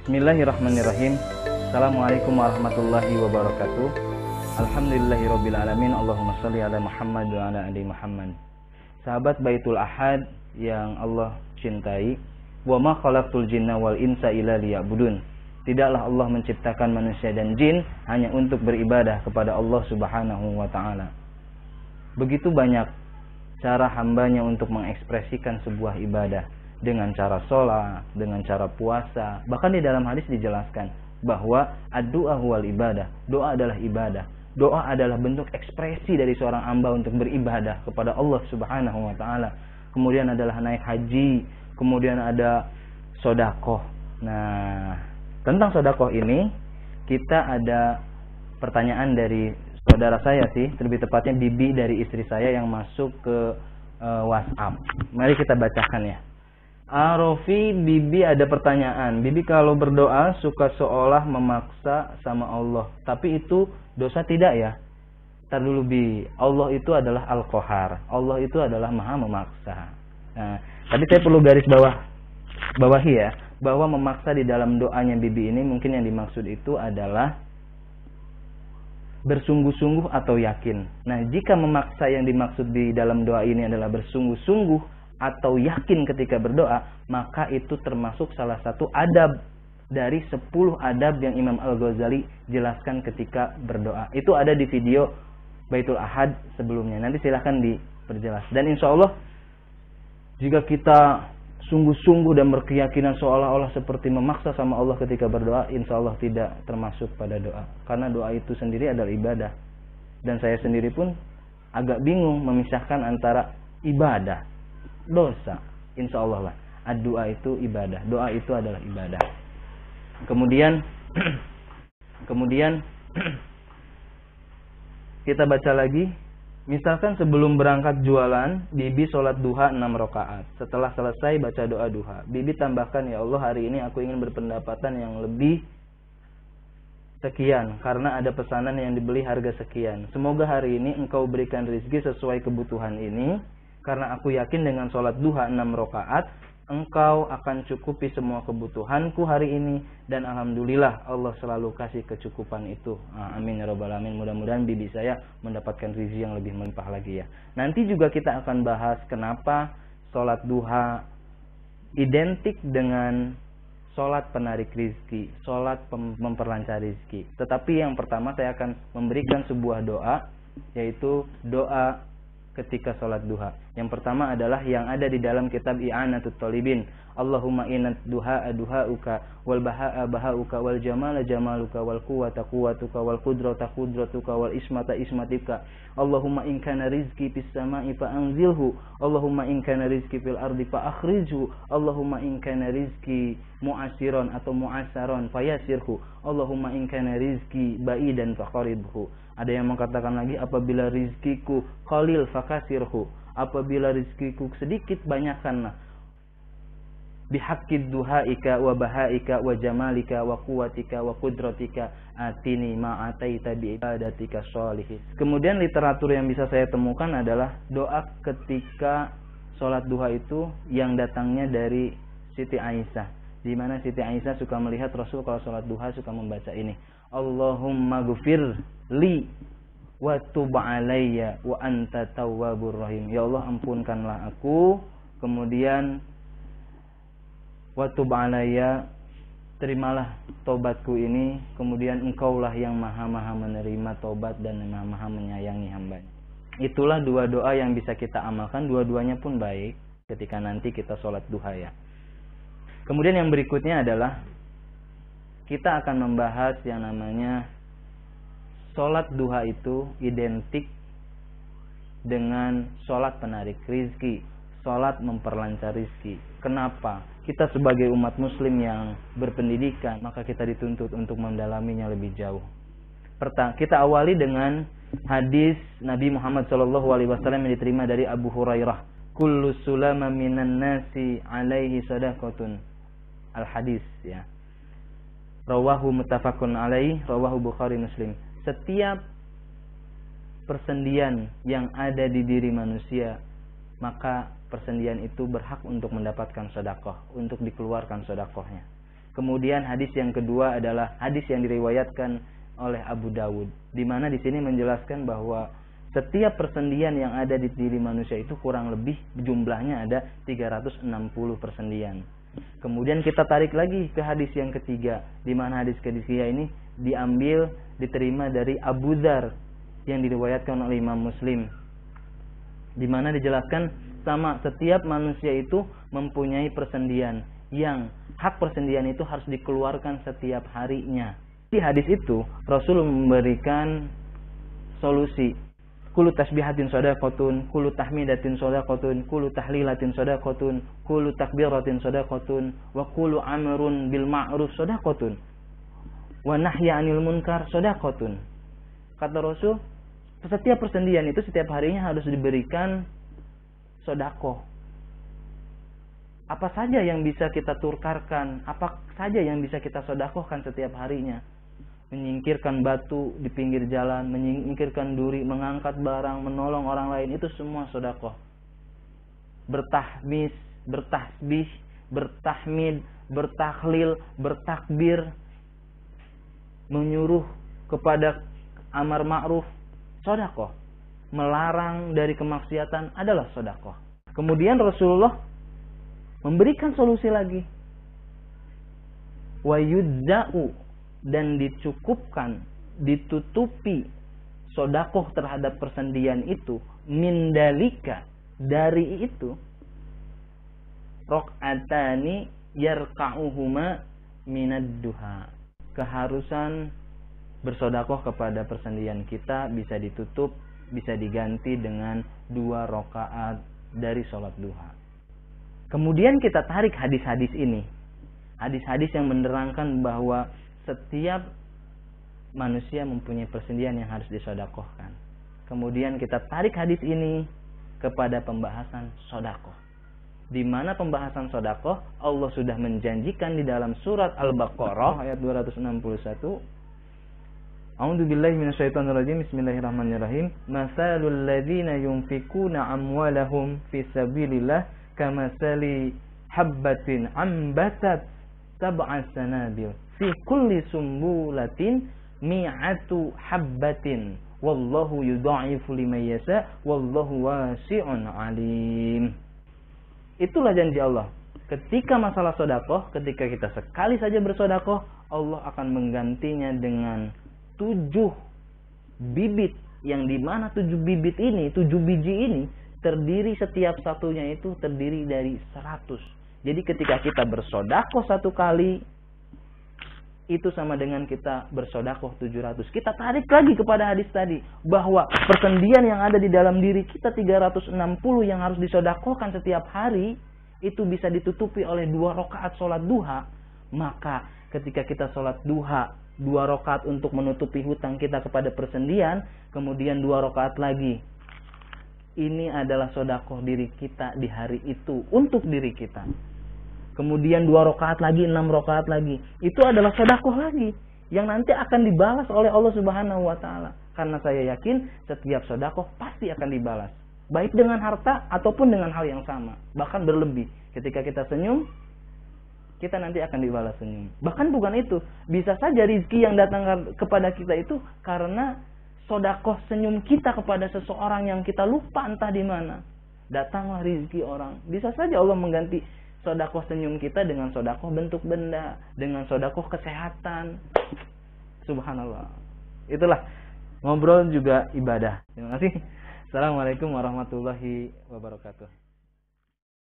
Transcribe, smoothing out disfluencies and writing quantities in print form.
Bismillahirrahmanirrahim. Assalamualaikum warahmatullahi wabarakatuh. Alhamdulillahirabbil alamin. Allahumma shalli ala Muhammad wa ala ali Muhammad. Sahabat Baitul Ahad yang Allah cintai, wa ma khalaqtul jinna wal insa illa liya'budun. Tidaklah Allah menciptakan manusia dan jin hanya untuk beribadah kepada Allah Subhanahu wa taala. Begitu banyak cara hambanya untuk mengekspresikan sebuah ibadah, dengan cara sholat, dengan cara puasa. Bahkan di dalam hadis dijelaskan bahwa ad-du'a huwal ibadah. Doa adalah ibadah. Doa adalah bentuk ekspresi dari seorang hamba untuk beribadah kepada Allah Subhanahu wa taala. Kemudian adalah naik haji, kemudian ada sedekah. Nah, tentang sedekah ini kita ada pertanyaan dari saudara saya sih, lebih tepatnya bibi dari istri saya yang masuk ke WhatsApp. Mari kita bacakan ya. Arofi, bibi ada pertanyaan. Bibi kalau berdoa suka seolah memaksa sama Allah, tapi itu dosa tidak ya? Tar dulu bi, Allah itu adalah Al-Qahar. Allah itu adalah Maha memaksa. Nah, tapi saya perlu garis bawahi ya, bahwa memaksa di dalam doanya bibi ini mungkin yang dimaksud itu adalah bersungguh-sungguh atau yakin. Nah, jika memaksa yang dimaksud di dalam doa ini adalah bersungguh-sungguh atau yakin ketika berdoa, maka itu termasuk salah satu adab dari 10 adab yang Imam Al-Ghazali jelaskan ketika berdoa. Itu ada di video Baitul Ahad sebelumnya. Nanti silahkan diperjelas. Dan insya Allah jika kita sungguh-sungguh dan berkeyakinan seolah-olah seperti memaksa sama Allah ketika berdoa, insya Allah tidak termasuk pada doa. Karena doa itu sendiri adalah ibadah. Dan saya sendiri pun agak bingung memisahkan antara ibadah, dosa. Insya Allah lah, doa itu ibadah. Doa itu adalah ibadah. Kemudian kita baca lagi. Misalkan sebelum berangkat jualan, bibi sholat duha 6 rakaat. Setelah selesai baca doa duha, bibi tambahkan, ya Allah, hari ini aku ingin berpendapatan yang lebih sekian, karena ada pesanan yang dibeli harga sekian. Semoga hari ini engkau berikan rezeki sesuai kebutuhan ini, karena aku yakin dengan sholat duha 6 rakaat engkau akan cukupi semua kebutuhanku hari ini, dan alhamdulillah Allah selalu kasih kecukupan itu. Amin ya rabbal alamin. Mudah-mudahan bibi saya mendapatkan rezeki yang lebih melimpah lagi ya. Nanti juga kita akan bahas kenapa sholat duha identik dengan sholat penarik rizki, sholat memperlancar rizki. Tetapi yang pertama saya akan memberikan sebuah doa, yaitu doa ketika sholat duha. Yang pertama adalah yang ada di dalam kitab I'anatut Thalibin. Allahumma inat duha'a duha'uka, wal baha'a baha'uka, wal jamala jamaluka, wal quwata quwatuka, wal qudrata qudratuka, wal ismata ismatika. Allahumma in kana rizki fis sama'i fa anzilhu, Allahumma in kana rizki fil ardi fa akhrijhu, Allahumma in kana rizki mu'asiron atau mu'asaron fa yasirhu, Allahumma in kana rizki ba'idan fa qaribhu. Ada yang mengatakan lagi, apabila rizkiku qalil fakasirhu, apabila rizkiku sedikit banyakkanlah. Bihaqqid duhaika wa bahaika wa jamalika wa quwwatika wa qudratika atini ma ataita bi ibadatika sholihin. Kemudian literatur yang bisa saya temukan adalah doa ketika sholat duha itu yang datangnya dari Siti Aisyah, di mana Siti Aisyah suka melihat Rasul kalau sholat duha suka membaca ini, Allahumma ghfir li wa tub alayya wa anta tawwabur rahim. Ya Allah, ampunkanlah aku, kemudian wa tub alayya, terimalah tobatku ini, kemudian engkaulah yang maha-maha menerima tobat dan maha-maha menyayangi hambanya. Itulah dua doa yang bisa kita amalkan, dua-duanya pun baik ketika nanti kita sholat duha ya. Kemudian yang berikutnya adalah kita akan membahas yang namanya sholat duha itu identik dengan sholat penarik rizki, sholat memperlancar rizki. Kenapa? Kita sebagai umat muslim yang berpendidikan, maka kita dituntut untuk mendalaminya lebih jauh. Kita awali dengan hadis Nabi Muhammad SAW yang diterima dari Abu Hurairah. Kullu sulama minan nasi alaihi sadaqatun. Al-hadis ya. Rawahu muttafaqun alaihi, rawahu Bukhari Muslim. Setiap persendian yang ada di diri manusia, maka persendian itu berhak untuk mendapatkan sedekah, untuk dikeluarkan sedekahnya. Kemudian hadis yang kedua adalah hadis yang diriwayatkan oleh Abu Dawud, di mana di sini menjelaskan bahwa setiap persendian yang ada di diri manusia itu kurang lebih jumlahnya ada 360 persendian. Kemudian kita tarik lagi ke hadis yang ketiga, di mana hadis ketiga ini diterima dari Abu Dzar yang diriwayatkan oleh Imam Muslim, di mana dijelaskan sama setiap manusia itu mempunyai persendian yang hak persendian itu harus dikeluarkan setiap harinya. Di hadis itu Rasul memberikan solusi. Kullu tasbihatin shadaqatun, kullu tahmidatin shadaqatun, kullu tahlilatin shadaqatun, kullu takbiratin shadaqatun, wa kullu amrun bil ma'ruf shadaqatun, wa nahya 'anil munkar shadaqatun. Kata Rasul, setiap persendian itu setiap harinya harus diberikan sedekah. Apa saja yang bisa kita tukarkan, apa saja yang bisa kita sedekahkan setiap harinya. Menyingkirkan batu di pinggir jalan, menyingkirkan duri, mengangkat barang, menolong orang lain, itu semua sedekah. Bertahmis, bertasbih, bertahmid, bertahlil, bertakbir, menyuruh kepada amar ma'ruf, sedekah. Melarang dari kemaksiatan adalah sedekah. Kemudian Rasulullah memberikan solusi lagi. Wa yudza'u, dan dicukupkan, ditutupi sedekah terhadap persendian itu, mindalika, dari itu, raq'atani yarka'uhuma minad duha. Keharusan bersedekah kepada persendian kita bisa ditutup, bisa diganti dengan 2 rakaat dari sholat duha. Kemudian kita tarik hadis-hadis ini. Hadis-hadis yang menerangkan bahwa setiap manusia mempunyai persendian yang harus disedekahkan. Kemudian kita tarik hadis ini kepada pembahasan sedekah. Di mana pembahasan sedekah Allah sudah menjanjikan di dalam surat Al-Baqarah ayat 261. A'udzu billahi minasyaitonir rajim. Bismillahirrahmanirrahim. Masalul ladzina yunfikuna amwalahum fi sabilillah kamasali habbatin ambatat sab'a sanabil fi kulli sumbulatin mi'atu habbatin wallahu yudha'ifu liman yasha wallahu wasi'un alim. Itulah janji Allah. Ketika masalah sedekah, ketika kita sekali saja bersedekah, Allah akan menggantinya dengan 7 bibit, yang dimana 7 bibit ini, 7 biji ini terdiri, setiap satunya itu terdiri dari 100. Jadi ketika kita bersedekah 1 kali, itu sama dengan kita bersedekah 700. Kita tarik lagi kepada hadis tadi, bahwa persendian yang ada di dalam diri kita 360 yang harus disedekahkan setiap hari, itu bisa ditutupi oleh 2 rakaat sholat duha. Maka ketika kita sholat duha 2 rakaat untuk menutupi hutang kita kepada persendian, kemudian 2 rakaat lagi, ini adalah sedekah diri kita di hari itu untuk diri kita. Kemudian 2 rakaat lagi, 6 rakaat lagi, itu adalah sedekah lagi yang nanti akan dibalas oleh Allah Subhanahu wa taala. Karena saya yakin setiap sedekah pasti akan dibalas, baik dengan harta ataupun dengan hal yang sama, bahkan berlebih. Ketika kita senyum, kita nanti akan dibalas senyum. Bahkan bukan itu, bisa saja rizki yang datang kepada kita itu karena sedekah senyum kita kepada seseorang yang kita lupa entah di mana. Datanglah rizki orang. Bisa saja Allah mengganti sedekah senyum kita dengan sedekah bentuk benda, dengan sedekah kesehatan. Subhanallah. Itulah, ngobrol juga ibadah. Terima kasih. Assalamualaikum warahmatullahi wabarakatuh.